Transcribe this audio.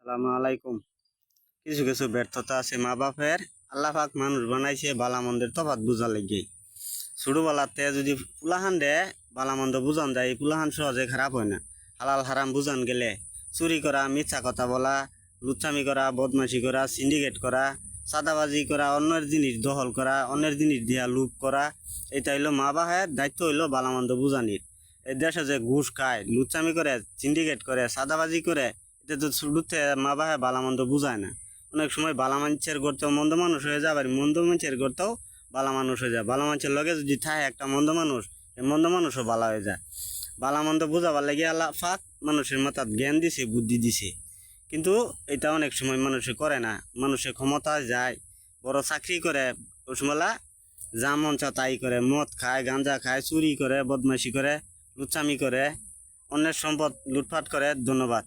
সালামু আলাইকুম। কিছু কিছু ব্যর্থতা আছে মা বাপের। আল্লাহ পাক মানুষ বানাইছে বালা মন্দের তফাৎ বুঝা লেগে। ছোটবেলাতে যদি পুলাহান দে বালা মন্দ বুঝান যায়, পুলাহান সহজে খারাপ হয় না। হালাল হারাম বুঝান গেলে চুরি করা, মিথ্যা কথা বলা, লুচ্চামি করা, বদমাশি করা, সিন্ডিকেট করা, চাঁদাবাজি করা, অন্যের জিনিস দখল করা, অন্যের জিনিস দিয়া লুপ করা, এটা হইলো মা বাপের দায়িত্ব, হইলো বালা মন্দ বুঝানির। এই দেশে যে ঘুষ খায়, লুচ্চামি করে, সিন্ডিকেট করে, চাঁদাবাজি করে, এটা তো শুরুতে মা বাপে বালা মন্দ বুঝায় না। অনেক সময় বালা মানুষের করতেও মন্দ মানুষ হয়ে যায়, আবার মন্দ মানুষের করতেও বালা মানুষ হয়ে যায়। বালা মানুষের লগে যদি থাকে একটা মন্দ মানুষ, এই মন্দ মানুষও বালা হয়ে যায়। বালা মন্দ বুঝাবার লাগে আল্লাহ পাক মানুষের মাথায় জ্ঞান দিছে, বুদ্ধি দিছে, কিন্তু এটা অনেক সময় মানুষে করে না। মানুষের ক্ষমতা যায়, বড় চাকরি করে, ওই সময় যা মন চা তাই করে, মদ খায়, গাঁজা খায়, চুরি করে, বদমাইশি করে, লুচ্চামি করে, অন্যের সম্পদ লুটপাট করে। ধন্যবাদ।